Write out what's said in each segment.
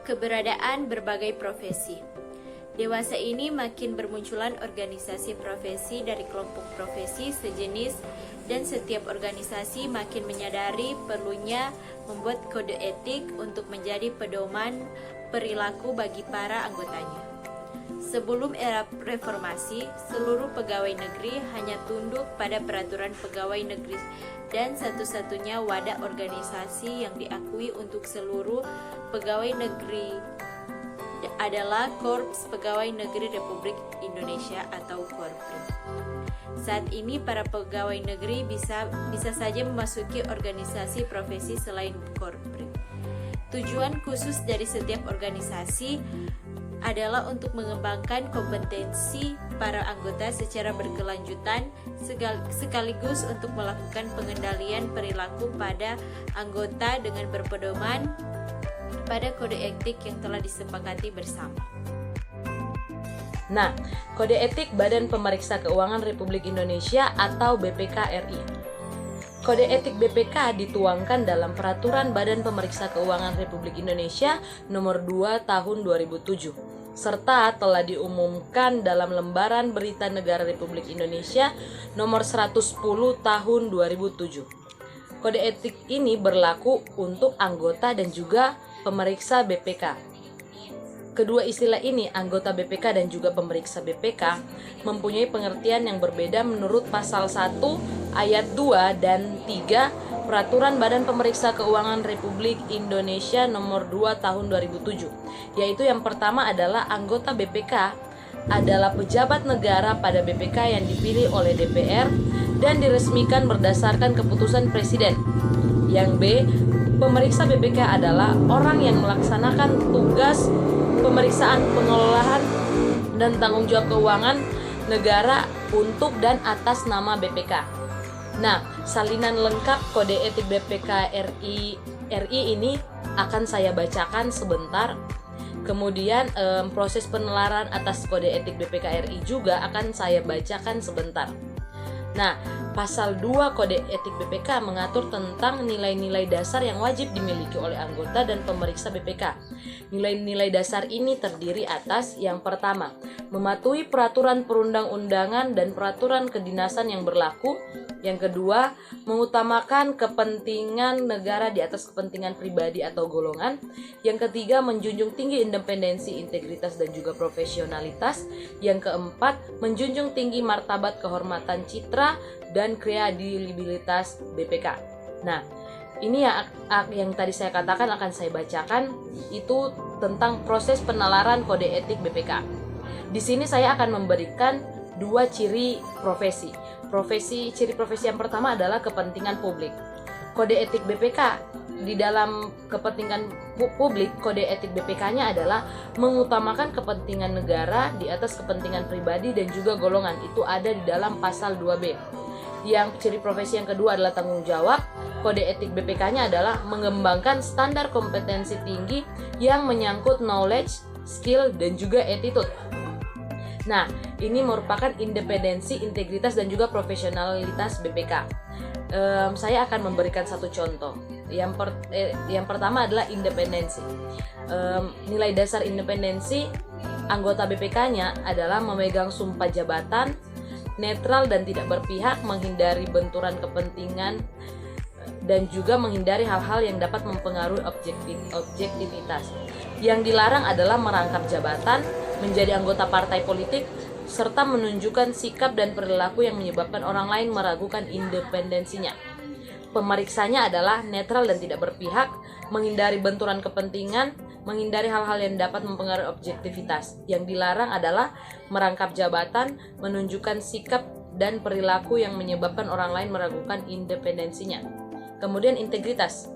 keberadaan berbagai profesi. Dewasa ini makin bermunculan organisasi profesi dari kelompok profesi sejenis dan setiap organisasi makin menyadari perlunya membuat kode etik untuk menjadi pedoman perilaku bagi para anggotanya. Sebelum era reformasi, seluruh pegawai negeri hanya tunduk pada peraturan pegawai negeri dan satu-satunya wadah organisasi yang diakui untuk seluruh pegawai negeri adalah Korps Pegawai Negeri Republik Indonesia atau Korpri. Saat ini para pegawai negeri bisa saja memasuki organisasi profesi selain Korpri. Tujuan khusus dari setiap organisasi adalah untuk mengembangkan kompetensi para anggota secara berkelanjutan sekaligus untuk melakukan pengendalian perilaku pada anggota dengan berpedoman pada kode etik yang telah disepakati bersama. Nah, Kode Etik Badan Pemeriksa Keuangan Republik Indonesia atau BPK RI. Kode etik BPK dituangkan dalam Peraturan Badan Pemeriksa Keuangan Republik Indonesia Nomor 2 Tahun 2007, serta telah diumumkan dalam Lembaran Berita Negara Republik Indonesia Nomor 110 Tahun 2007. Kode etik ini berlaku untuk anggota dan juga pemeriksa BPK. Kedua istilah ini, anggota BPK dan juga pemeriksa BPK, mempunyai pengertian yang berbeda menurut pasal 1 ayat 2 dan 3 Peraturan Badan Pemeriksa Keuangan Republik Indonesia Nomor 2 Tahun 2007, yaitu yang pertama adalah anggota BPK adalah pejabat negara pada BPK yang dipilih oleh DPR dan diresmikan berdasarkan keputusan Presiden. Yang B, pemeriksa BPK adalah orang yang melaksanakan tugas pemeriksaan pengelolaan dan tanggung jawab keuangan negara untuk dan atas nama BPK. Nah, salinan lengkap Kode Etik BPK RI ini akan saya bacakan sebentar. Kemudian proses penelaran atas Kode Etik BPK RI juga akan saya bacakan sebentar. Nah, pasal 2 Kode Etik BPK mengatur tentang nilai-nilai dasar yang wajib dimiliki oleh anggota dan pemeriksa BPK. Nilai-nilai dasar ini terdiri atas yang pertama, mematuhi peraturan perundang-undangan dan peraturan kedinasan yang berlaku. Yang kedua, mengutamakan kepentingan negara di atas kepentingan pribadi atau golongan. Yang ketiga, menjunjung tinggi independensi, integritas, dan juga profesionalitas. Yang keempat, menjunjung tinggi martabat, kehormatan, citra, dan kredibilitas BPK. Nah, ini yang tadi saya katakan akan saya bacakan, itu tentang proses penalaran Kode Etik BPK. Di sini saya akan memberikan dua ciri profesi. Ciri profesi yang pertama adalah kepentingan publik. Kode etik BPK di dalam kepentingan publik, kode etik BPK-nya adalah mengutamakan kepentingan negara di atas kepentingan pribadi dan juga golongan. Itu ada di dalam pasal 2B. Yang ciri profesi yang kedua adalah tanggung jawab. Kode etik BPK-nya adalah mengembangkan standar kompetensi tinggi yang menyangkut knowledge, skill, dan juga attitude. Nah, ini merupakan independensi, integritas, dan juga profesionalitas BPK. Saya akan memberikan satu contoh. Yang pertama adalah independensi. Nilai dasar independensi anggota BPK-nya adalah memegang sumpah jabatan, netral dan tidak berpihak, menghindari benturan kepentingan, dan juga menghindari hal-hal yang dapat mempengaruhi objektivitas. Yang dilarang adalah merangkap jabatan, menjadi anggota partai politik, serta menunjukkan sikap dan perilaku yang menyebabkan orang lain meragukan independensinya. Pemeriksanya adalah netral dan tidak berpihak, menghindari benturan kepentingan, menghindari hal-hal yang dapat mempengaruhi objektivitas. Yang dilarang adalah merangkap jabatan, menunjukkan sikap dan perilaku yang menyebabkan orang lain meragukan independensinya. Kemudian integritas.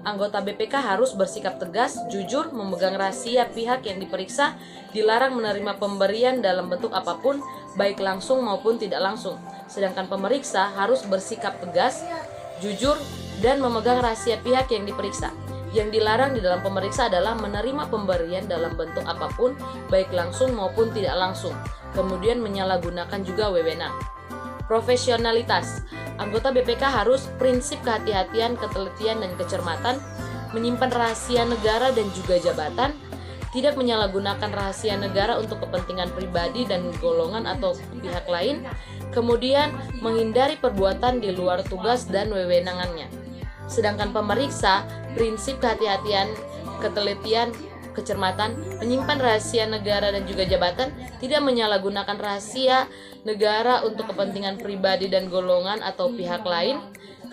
Anggota BPK harus bersikap tegas, jujur, memegang rahasia pihak yang diperiksa, dilarang menerima pemberian dalam bentuk apapun, baik langsung maupun tidak langsung. Sedangkan pemeriksa harus bersikap tegas, jujur, dan memegang rahasia pihak yang diperiksa. Yang dilarang di dalam pemeriksa adalah menerima pemberian dalam bentuk apapun, baik langsung maupun tidak langsung. Kemudian menyalahgunakan juga wewenang. Profesionalitas. Anggota BPK harus prinsip kehati-hatian, ketelitian, dan kecermatan, menyimpan rahasia negara dan juga jabatan, tidak menyalahgunakan rahasia negara untuk kepentingan pribadi dan golongan atau pihak lain, kemudian menghindari perbuatan di luar tugas dan wewenangannya. Sedangkan pemeriksa, prinsip kehati-hatian, ketelitian, kecermatan, menyimpan rahasia negara dan juga jabatan, tidak menyalahgunakan rahasia negara untuk kepentingan pribadi dan golongan atau pihak lain,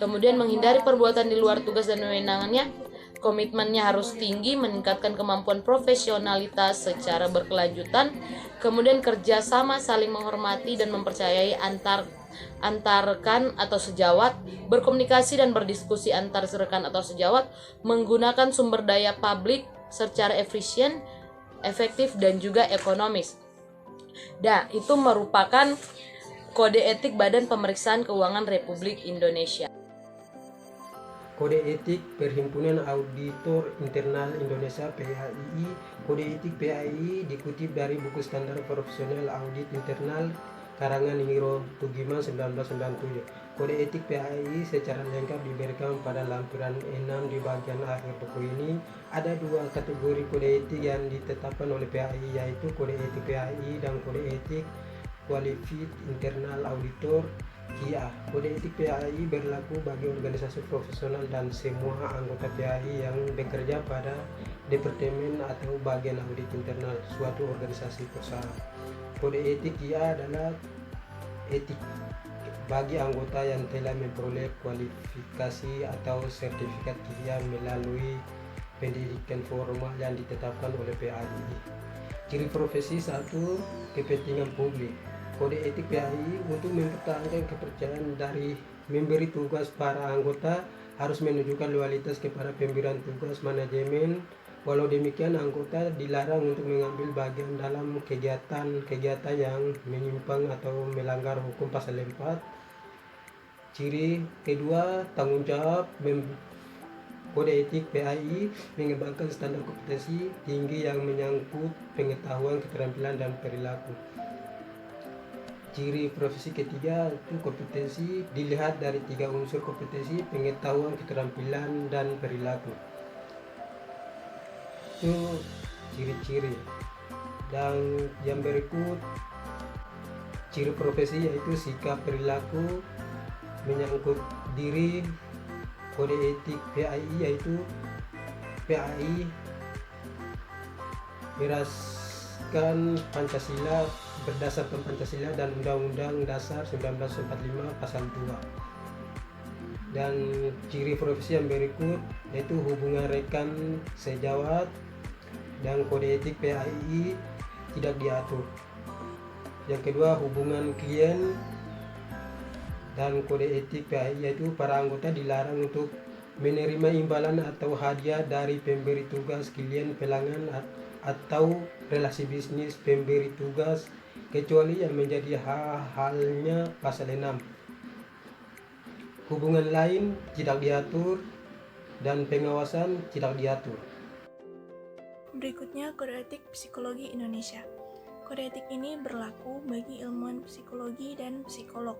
kemudian menghindari perbuatan di luar tugas dan wewenangannya. Komitmennya harus tinggi, meningkatkan kemampuan profesionalitas secara berkelanjutan, kemudian kerjasama, saling menghormati dan mempercayai antar rekan atau sejawat, berkomunikasi dan berdiskusi antar rekan atau sejawat, menggunakan sumber daya publik secara efisien, efektif, dan juga ekonomis. Nah, itu merupakan kode etik Badan Pemeriksaan Keuangan Republik Indonesia. Kode etik Perhimpunan Auditor Internal Indonesia (PAII). Kode etik PAII dikutip dari buku standar profesional audit internal karangan Niro Tugiman 1997. Kode etik PAII secara lengkap diberikan pada lampiran 6 di bagian akhir buku ini. Ada dua kategori kode etik yang ditetapkan oleh PAII, yaitu kode etik PAII dan kode etik Qualified Internal Auditor (QIA). Kode etik PAII berlaku bagi organisasi profesional dan semua anggota PAII yang bekerja pada departemen atau bagian audit internal suatu organisasi perusahaan. Kode etik QIA adalah etik bagi anggota yang telah memperoleh kualifikasi atau sertifikat QIA melalui pendidikan formal yang ditetapkan oleh PAII. Ciri profesi 1. Kepentingan publik. Kode etik PAII untuk mempertahankan kepercayaan dari memberi tugas para anggota harus menunjukkan loyalitas kepada pemberian tugas manajemen. Walau demikian, anggota dilarang untuk mengambil bagian dalam kegiatan yang menyimpang atau melanggar hukum pasal 4. Ciri kedua, tanggung jawab. Kode etik PAII mengembangkan standar kompetensi tinggi yang menyangkut pengetahuan, keterampilan, dan perilaku. Ciri profesi ketiga itu kompetensi dilihat dari 3 unsur kompetensi: pengetahuan, keterampilan, dan perilaku. Itu ciri-ciri. Dan yang berikut ciri profesi yaitu sikap, perilaku, menyangkut diri. Kode etik PAII yaitu PAII berasaskan Pancasila, berdasarkan Pancasila dan Undang-Undang Dasar 1945 Pasal 2. Dan ciri profesi yang berikut yaitu hubungan rekan sejawat, dan kode etik PAII tidak diatur. Yang kedua, hubungan klien, dan kode etik PAII yaitu para anggota dilarang untuk menerima imbalan atau hadiah dari pemberi tugas, klien, pelanggan, atau relasi bisnis pemberi tugas, kecuali yang menjadi halnya pasal 6. Hubungan lain tidak diatur, dan pengawasan tidak diatur. Berikutnya, kode etik psikologi Indonesia. Kode etik ini berlaku bagi ilmuwan psikologi dan psikolog.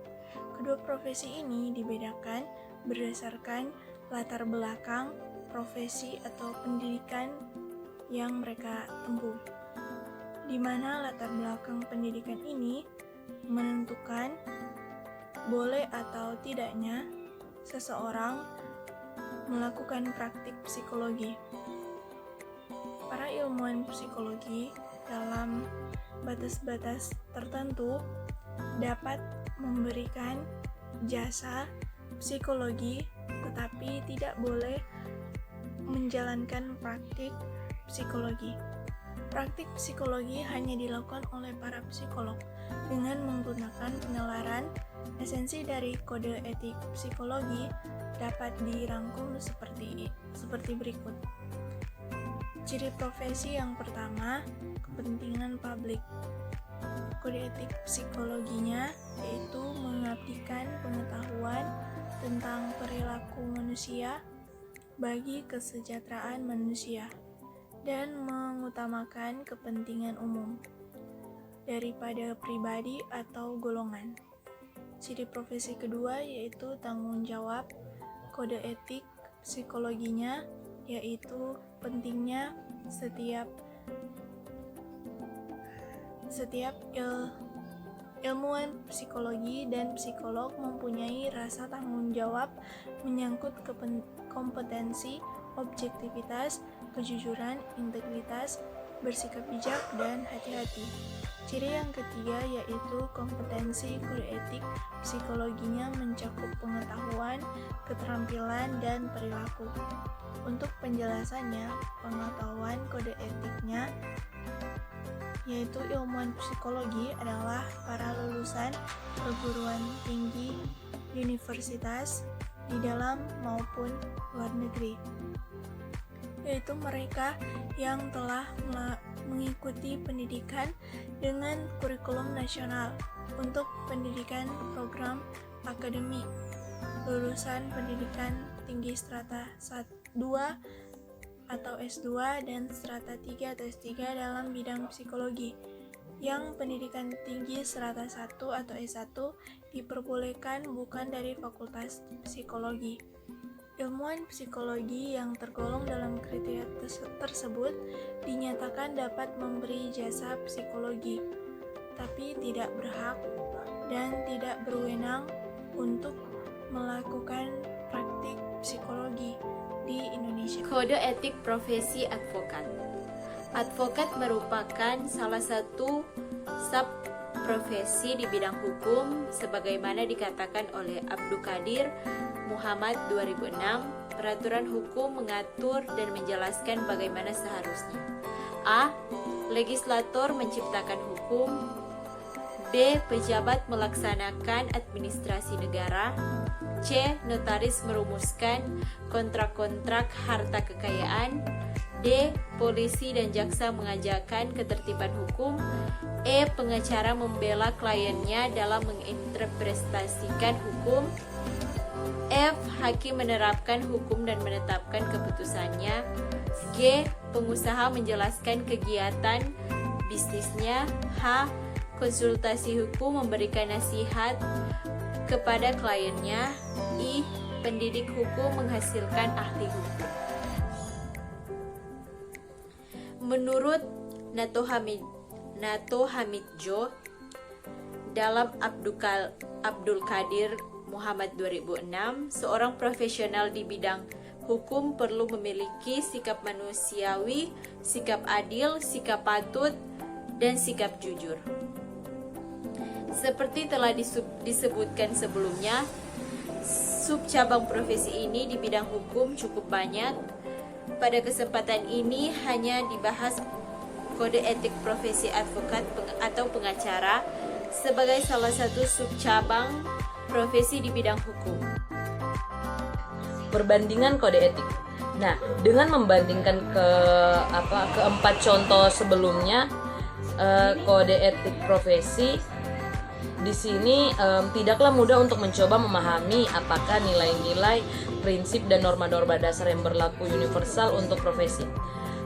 Kedua profesi ini dibedakan berdasarkan latar belakang, profesi atau pendidikan yang mereka tempuh, di mana latar belakang pendidikan ini menentukan boleh atau tidaknya seseorang melakukan praktik psikologi. Para ilmuwan psikologi dalam batas-batas tertentu dapat memberikan jasa psikologi, tetapi tidak boleh menjalankan praktik psikologi. Praktik psikologi hanya dilakukan oleh para psikolog dengan menggunakan penalaran. Esensi dari kode etik psikologi dapat dirangkum seperti berikut. Ciri profesi yang pertama, kepentingan publik. Kode etik psikologinya yaitu mengabdikan pengetahuan tentang perilaku manusia bagi kesejahteraan manusia dan mengutamakan kepentingan umum daripada pribadi atau golongan. Ciri profesi kedua yaitu tanggung jawab. Kode etik psikologinya yaitu pentingnya setiap ilmuwan psikologi dan psikolog mempunyai rasa tanggung jawab menyangkut kompetensi, objektivitas, kejujuran, integritas, bersikap bijak, dan hati-hati. Ciri yang ketiga yaitu kompetensi kode etik psikologinya mencakup pengetahuan, keterampilan, dan perilaku. Untuk penjelasannya, pengetahuan kode etiknya yaitu ilmuwan psikologi adalah para lulusan perguruan tinggi universitas di dalam maupun luar negeri, yaitu mereka yang telah mengikuti pendidikan dengan kurikulum nasional untuk pendidikan program akademik, lulusan pendidikan tinggi strata 2 atau S2 dan strata 3 atau S3 dalam bidang psikologi. Yang pendidikan tinggi strata 1 atau S1 diperbolehkan bukan dari fakultas psikologi. Ilmuwan psikologi yang tergolong dalam kriteria tersebut dinyatakan dapat memberi jasa psikologi, tapi tidak berhak dan tidak berwenang untuk melakukan praktik psikologi di Indonesia. Kode etik profesi advokat. Advokat merupakan salah satu sub profesi di bidang hukum sebagaimana dikatakan oleh Abdul Qadir Muhammad 2006. Peraturan hukum mengatur dan menjelaskan bagaimana seharusnya. A. Legislator menciptakan hukum. B. Pejabat melaksanakan administrasi negara. C. Notaris merumuskan kontrak-kontrak harta kekayaan. D. Polisi dan jaksa mengajarkan ketertiban hukum. E. Pengacara membela kliennya dalam menginterpretasikan hukum. F. Hakim menerapkan hukum dan menetapkan keputusannya. G. Pengusaha menjelaskan kegiatan bisnisnya. H. Konsultasi hukum memberikan nasihat kepada kliennya. I. Pendidik hukum menghasilkan ahli hukum. Menurut Nato Hamidjo dalam Abdul Qadir Muhammad 2006, seorang profesional di bidang hukum perlu memiliki sikap manusiawi, sikap adil, sikap patut, dan sikap jujur. Seperti telah disebutkan sebelumnya, subcabang profesi ini di bidang hukum cukup banyak. Pada kesempatan ini hanya dibahas kode etik profesi advokat atau pengacara sebagai salah satu subcabang profesi di bidang hukum. Perbandingan kode etik. Nah, dengan membandingkan keempat contoh sebelumnya, kode etik profesi di sini tidaklah mudah untuk mencoba memahami apakah nilai-nilai, prinsip, dan norma-norma dasar yang berlaku universal untuk profesi.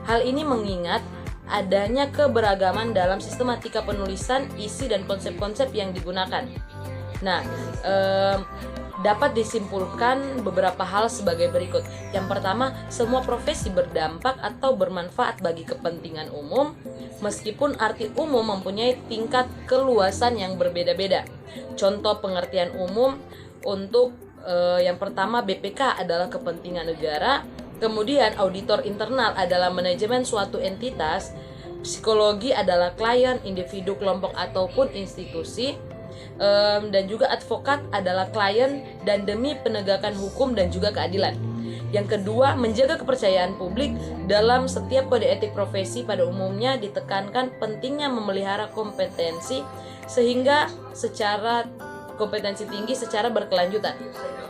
Hal ini mengingat adanya keberagaman dalam sistematika penulisan, isi, dan konsep-konsep yang digunakan. Nah, dapat disimpulkan beberapa hal sebagai berikut. Yang pertama, semua profesi berdampak atau bermanfaat bagi kepentingan umum, meskipun arti umum mempunyai tingkat keluasan yang berbeda-beda. Contoh pengertian umum untuk yang pertama, BPK adalah kepentingan negara, kemudian auditor internal adalah manajemen suatu entitas, psikologi adalah klien, individu, kelompok, ataupun institusi, dan juga advokat adalah klien dan demi penegakan hukum dan juga keadilan. Yang kedua, menjaga kepercayaan publik. Dalam setiap kode etik profesi pada umumnya ditekankan pentingnya memelihara kompetensi sehingga kompetensi tinggi secara berkelanjutan.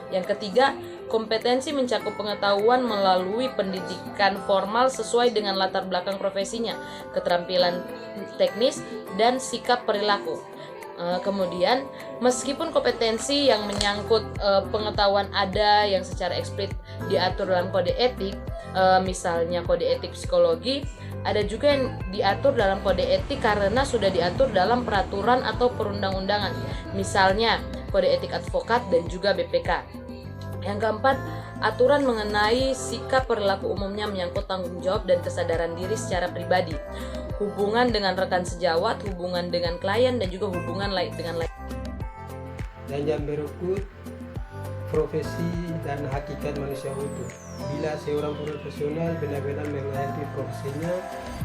Yang ketiga, kompetensi mencakup pengetahuan melalui pendidikan formal sesuai dengan latar belakang profesinya, keterampilan teknis, dan sikap perilaku. Kemudian, meskipun kompetensi yang menyangkut pengetahuan ada yang secara eksplisit diatur dalam kode etik, misalnya kode etik psikologi, ada juga yang diatur dalam kode etik karena sudah diatur dalam peraturan atau perundang-undangan, misalnya kode etik advokat dan juga BPK. Yang keempat, aturan mengenai sikap perilaku umumnya menyangkut tanggung jawab dan kesadaran diri secara pribadi, hubungan dengan rekan sejawat, hubungan dengan klien, dan juga hubungan dengan lain. Dan yang berikut, profesi dan hakikat manusia utuh. Bila seorang profesional benar-benar menghayati profesinya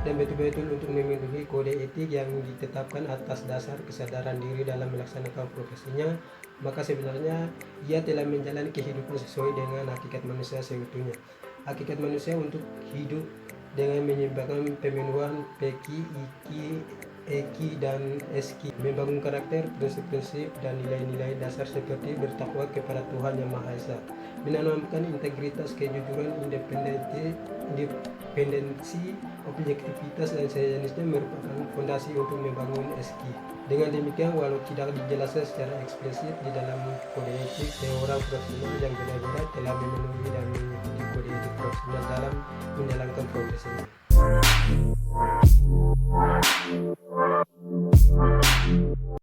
dan betul-betul untuk memenuhi kode etik yang ditetapkan atas dasar kesadaran diri dalam melaksanakan profesinya, maka sebenarnya ia telah menjalani kehidupan sesuai dengan hakikat manusia seutuhnya. Hakikat manusia untuk hidup dengan menyeimbangkan pemenuhan PQ, IQ, EQ, dan SQ, membangun karakter, prinsip-prinsip, dan nilai-nilai dasar seperti bertakwa kepada Tuhan Yang Maha Esa, menanamkan integritas, kejujuran, independensi, objektivitas, dan sejenisnya merupakan fondasi untuk membangun SQ. Dengan demikian, walau tidak dijelaskan secara eksplisit di dalam kode etik, seorang profesional yang benar-benar telah memenuhi dan mengikuti kode etik profesional dalam menjalankan profesinya.